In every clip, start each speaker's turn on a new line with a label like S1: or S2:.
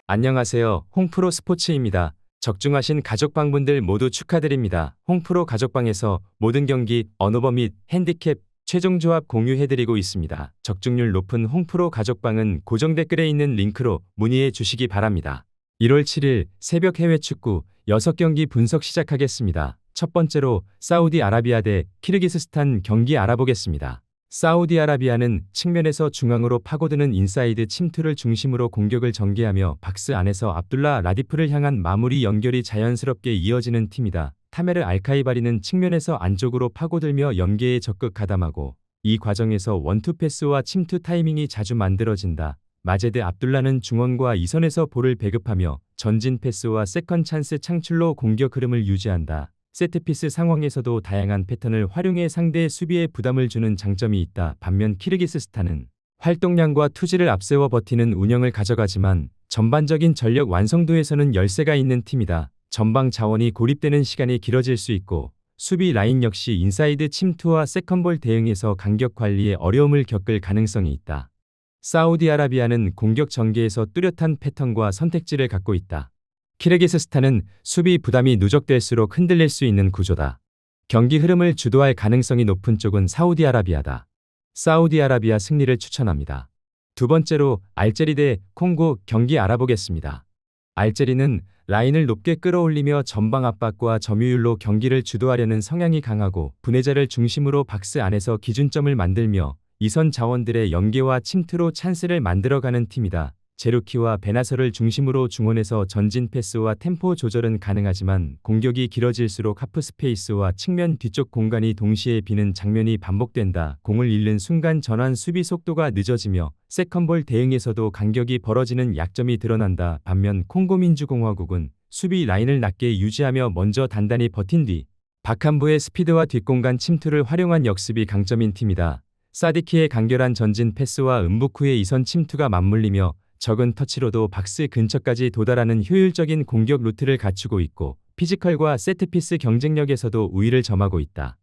S1: 안녕하세요. 홍프로 스포츠입니다. 적중하신 가족방분들 모두 축하드립니다. 홍프로 가족방에서 모든 경기, 언어버 및 핸디캡, 최종 조합 공유해드리고 있습니다. 적중률 높은 홍프로 가족방은 고정 댓글에 있는 링크로 문의해 주시기 바랍니다. 1월 7일 새벽 해외 축구 6경기 분석 시작하겠습니다. 첫 번째로 사우디아라비아 대 키르기스스탄 경기 알아보겠습니다. 사우디아라비아는 측면에서 중앙으로 파고드는 인사이드 침투를 중심으로 공격을 전개하며 박스 안에서 압둘라 라디프를 향한 마무리 연결이 자연스럽게 이어지는 팀이다. 타메르 알카이바리는 측면에서 안쪽으로 파고들며 연계에 적극 가담하고 이 과정에서 원투 패스와 침투 타이밍이 자주 만들어진다. 마제드 압둘라는 중원과 이선에서 볼을 배급하며 전진 패스와 세컨 찬스 창출로 공격 흐름을 유지한다. 세트피스 상황에서도 다양한 패턴을 활용해 상대의 수비에 부담을 주는 장점이 있다. 반면 키르기스스탄은 활동량과 투지를 앞세워 버티는 운영을 가져가지만 전반적인 전력 완성도에서는 열세가 있는 팀이다. 전방 자원이 고립되는 시간이 길어질 수 있고 수비 라인 역시 인사이드 침투와 세컨볼 대응에서 간격 관리에 어려움을 겪을 가능성이 있다. 사우디아라비아는 공격 전개에서 뚜렷한 패턴과 선택지를 갖고 있다. 키르기스스탄은 수비 부담이 누적될수록 흔들릴 수 있는 구조다. 경기 흐름을 주도할 가능성이 높은 쪽은 사우디아라비아다. 사우디아라비아 승리를 추천합니다. 두 번째로 알제리 대 콩고 경기 알아보겠습니다. 알제리는 라인을 높게 끌어올리며 전방 압박과 점유율로 경기를 주도하려는 성향이 강하고 분해자를 중심으로 박스 안에서 기준점을 만들며 이선 자원들의 연계와 침투로 찬스를 만들어가는 팀이다. 제루키와 베나서를 중심으로 중원에서 전진 패스와 템포 조절은 가능하지만 공격이 길어질수록 하프 스페이스와 측면 뒤쪽 공간이 동시에 비는 장면이 반복된다. 공을 잃는 순간 전환 수비 속도가 늦어지며 세컨볼 대응에서도 간격이 벌어지는 약점이 드러난다. 반면 콩고민주공화국은 수비 라인을 낮게 유지하며 먼저 단단히 버틴 뒤 박한부의 스피드와 뒷공간 침투를 활용한 역습이 강점인 팀이다. 사디키의 간결한 전진 패스와 은부쿠의 이선 침투가 맞물리며 적은 터치로도 박스 근처까지 도달하는 효율적인 공격 루트를 갖추고 있고 피지컬과 세트피스 경쟁력에서도 우위를 점하고 있다.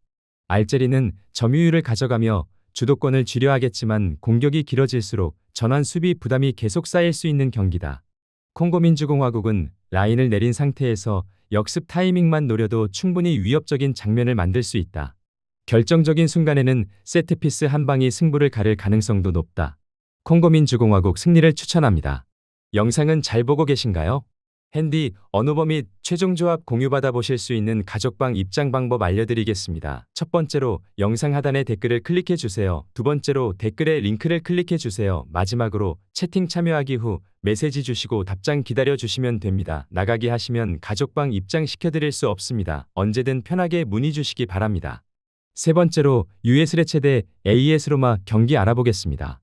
S1: 알제리는 점유율을 가져가며 주도권을 쥐려 하겠지만 공격이 길어질수록 전환 수비 부담이 계속 쌓일 수 있는 경기다. 콩고민주공화국은 라인을 내린 상태에서 역습 타이밍만 노려도 충분히 위협적인 장면을 만들 수 있다. 결정적인 순간에는 세트피스 한 방이 승부를 가를 가능성도 높다. 콩고민주공화국 승리를 추천합니다. 영상은 잘 보고 계신가요? 핸디, 언어버 및 최종 조합 공유받아 보실 수 있는 가족방 입장 방법 알려드리겠습니다. 첫 번째로 영상 하단에 댓글을 클릭해 주세요. 두 번째로 댓글에 링크를 클릭해 주세요. 마지막으로 채팅 참여하기 후 메시지 주시고 답장 기다려 주시면 됩니다. 나가기 하시면 가족방 입장 시켜드릴 수 없습니다. 언제든 편하게 문의 주시기 바랍니다. 세 번째로 US 레체 대 AS 로마 경기 알아보겠습니다.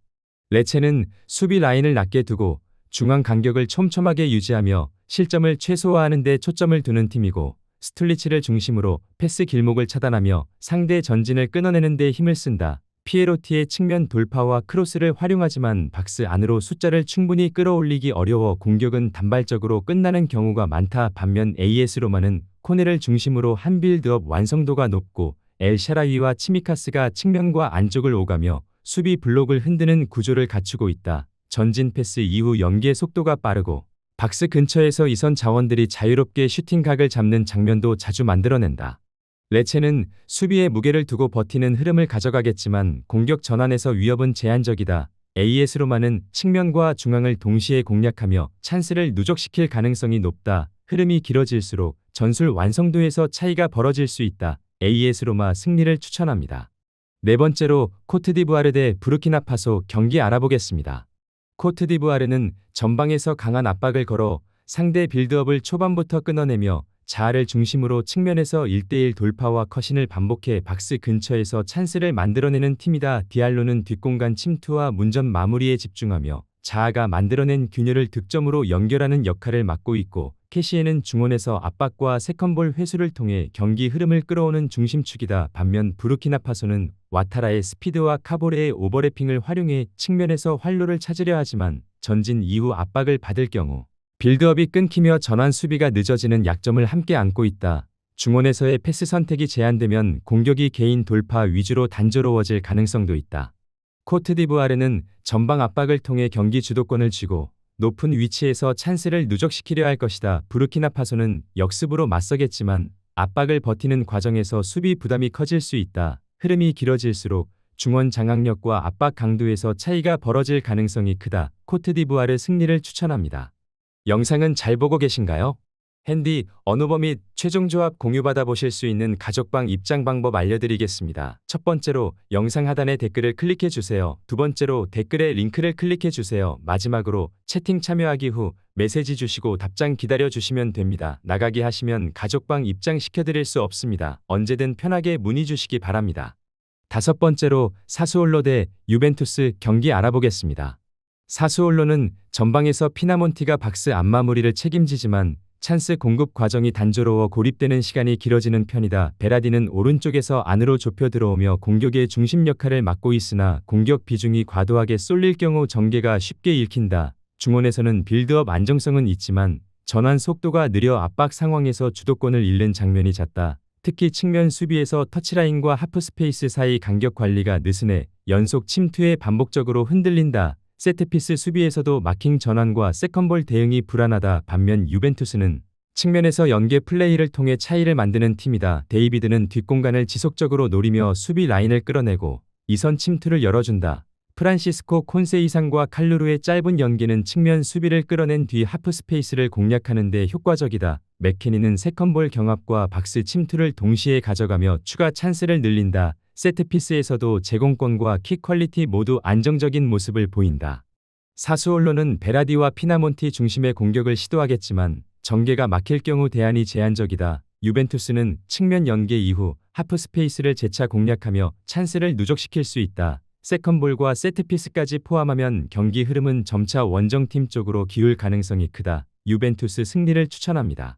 S1: 레체는 수비 라인을 낮게 두고 중앙 간격을 촘촘하게 유지하며 실점을 최소화하는 데 초점을 두는 팀이고 스툴리치를 중심으로 패스 길목을 차단하며 상대 전진을 끊어내는 데 힘을 쓴다. 피에로티의 측면 돌파와 크로스를 활용하지만 박스 안으로 숫자를 충분히 끌어올리기 어려워 공격은 단발적으로 끝나는 경우가 많다. 반면 AS 로마는 코네를 중심으로 한 빌드업 완성도가 높고 엘 샤라위와 치미카스가 측면과 안쪽을 오가며 수비 블록을 흔드는 구조를 갖추고 있다. 전진 패스 이후 연계 속도가 빠르고 박스 근처에서 이선 자원들이 자유롭게 슈팅각을 잡는 장면도 자주 만들어낸다. 레체는 수비에 무게를 두고 버티는 흐름을 가져가겠지만 공격 전환에서 위협은 제한적이다. AS 로마는 측면과 중앙을 동시에 공략하며 찬스를 누적시킬 가능성이 높다. 흐름이 길어질수록 전술 완성도에서 차이가 벌어질 수 있다. AS 로마 승리를 추천합니다. 네 번째로 코트디부아르 대 부르키나파소 경기 알아보겠습니다. 코트디부아르는 전방에서 강한 압박을 걸어 상대 빌드업을 초반부터 끊어내며 자아를 중심으로 측면에서 1대1 돌파와 컷신을 반복해 박스 근처에서 찬스를 만들어내는 팀이다. 디알로는 뒷공간 침투와 문전 마무리에 집중하며 자아가 만들어낸 균열을 득점으로 연결하는 역할을 맡고 있고 캐시에는 중원에서 압박과 세컨볼 회수를 통해 경기 흐름을 끌어오는 중심축이다. 반면 부르키나파소는 와타라의 스피드와 카보레의 오버래핑을 활용해 측면에서 활로를 찾으려 하지만 전진 이후 압박을 받을 경우 빌드업이 끊기며 전환 수비가 늦어지는 약점을 함께 안고 있다. 중원에서의 패스 선택이 제한되면 공격이 개인 돌파 위주로 단조로워질 가능성도 있다. 코트디부아르는 전방 압박을 통해 경기 주도권을 쥐고 높은 위치에서 찬스를 누적시키려 할 것이다. 부르키나파소는 역습으로 맞서겠지만 압박을 버티는 과정에서 수비 부담이 커질 수 있다. 흐름이 길어질수록 중원 장악력과 압박 강도에서 차이가 벌어질 가능성이 크다. 코트디부아르 승리를 추천합니다. 영상은 잘 보고 계신가요? 핸디, 언어버 및 최종 조합 공유받아 보실 수 있는 가족방 입장 방법 알려드리겠습니다. 첫 번째로 영상 하단의 댓글을 클릭해 주세요. 두 번째로 댓글에 링크를 클릭해 주세요. 마지막으로 채팅 참여하기 후 메시지 주시고 답장 기다려 주시면 됩니다. 나가기 하시면 가족방 입장 시켜드릴 수 없습니다. 언제든 편하게 문의 주시기 바랍니다. 다섯 번째로 사수올로 대 유벤투스 경기 알아보겠습니다. 사수올로는 전방에서 피나몬티가 박스 안마무리를 책임지지만 찬스 공급 과정이 단조로워 고립되는 시간이 길어지는 편이다. 베라디는 오른쪽에서 안으로 좁혀 들어오며 공격의 중심 역할을 맡고 있으나 공격 비중이 과도하게 쏠릴 경우 전개가 쉽게 읽힌다. 중원에서는 빌드업 안정성은 있지만 전환 속도가 느려 압박 상황에서 주도권을 잃는 장면이 잦다. 특히 측면 수비에서 터치라인과 하프스페이스 사이 간격 관리가 느슨해 연속 침투에 반복적으로 흔들린다. 세트피스 수비에서도 마킹 전환과 세컨볼 대응이 불안하다. 반면 유벤투스는 측면에서 연계 플레이를 통해 차이를 만드는 팀이다. 데이비드는 뒷공간을 지속적으로 노리며 수비 라인을 끌어내고 이선 침투를 열어준다. 프란시스코 콘세이상과 칼루루의 짧은 연계는 측면 수비를 끌어낸 뒤 하프 스페이스를 공략하는 데 효과적이다. 맥케니는 세컨볼 경합과 박스 침투를 동시에 가져가며 추가 찬스를 늘린다. 세트피스에서도 제공권과 킥 퀄리티 모두 안정적인 모습을 보인다. 사수올로는 베라디와 피나몬티 중심의 공격을 시도하겠지만 전개가 막힐 경우 대안이 제한적이다. 유벤투스는 측면 연계 이후 하프 스페이스를 재차 공략하며 찬스를 누적시킬 수 있다. 세컨볼과 세트피스까지 포함하면 경기 흐름은 점차 원정팀 쪽으로 기울 가능성이 크다. 유벤투스 승리를 추천합니다.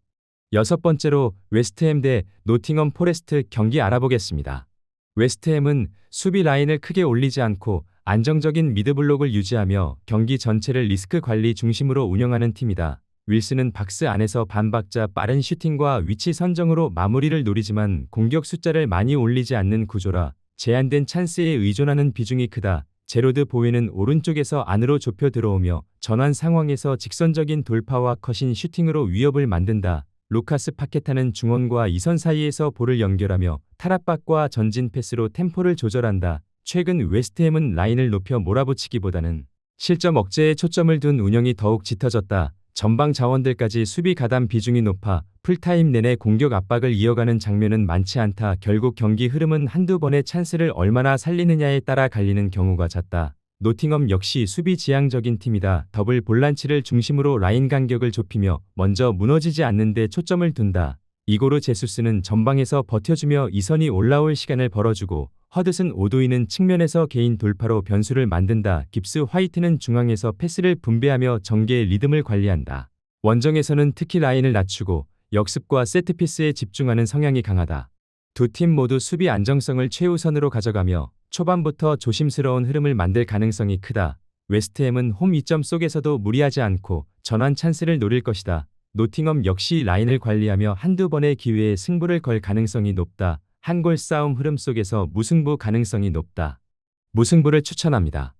S1: 여섯 번째로 웨스트햄 대 노팅엄 포레스트 경기 알아보겠습니다. 웨스트햄은 수비 라인을 크게 올리지 않고 안정적인 미드블록을 유지하며 경기 전체를 리스크 관리 중심으로 운영하는 팀이다. 윌슨은 박스 안에서 반박자 빠른 슈팅과 위치 선정으로 마무리를 노리지만 공격 숫자를 많이 올리지 않는 구조라 제한된 찬스에 의존하는 비중이 크다. 제로드 보웨는 오른쪽에서 안으로 좁혀 들어오며 전환 상황에서 직선적인 돌파와 컷인 슈팅으로 위협을 만든다. 루카스 파케타는 중원과 이선 사이에서 볼을 연결하며 탈압박과 전진 패스로 템포를 조절한다. 최근 웨스트햄은 라인을 높여 몰아붙이기보다는 실점 억제에 초점을 둔 운영이 더욱 짙어졌다. 전방 자원들까지 수비 가담 비중이 높아 풀타임 내내 공격 압박을 이어가는 장면은 많지 않다. 결국 경기 흐름은 한두 번의 찬스를 얼마나 살리느냐에 따라 갈리는 경우가 잦다. 노팅엄 역시 수비 지향적인 팀이다. 더블 볼란치를 중심으로 라인 간격을 좁히며 먼저 무너지지 않는 데 초점을 둔다. 이고르 제수스는 전방에서 버텨주며 이선이 올라올 시간을 벌어주고 허드슨 오도이는 측면에서 개인 돌파로 변수를 만든다. 깁스 화이트는 중앙에서 패스를 분배하며 전개의 리듬을 관리한다. 원정에서는 특히 라인을 낮추고 역습과 세트피스에 집중하는 성향이 강하다. 두 팀 모두 수비 안정성을 최우선으로 가져가며 초반부터 조심스러운 흐름을 만들 가능성이 크다. 웨스트햄은 홈 이점 속에서도 무리하지 않고 전환 찬스를 노릴 것이다. 노팅엄 역시 라인을 관리하며 한두 번의 기회에 승부를 걸 가능성이 높다. 한 골 싸움 흐름 속에서 무승부 가능성이 높다. 무승부를 추천합니다.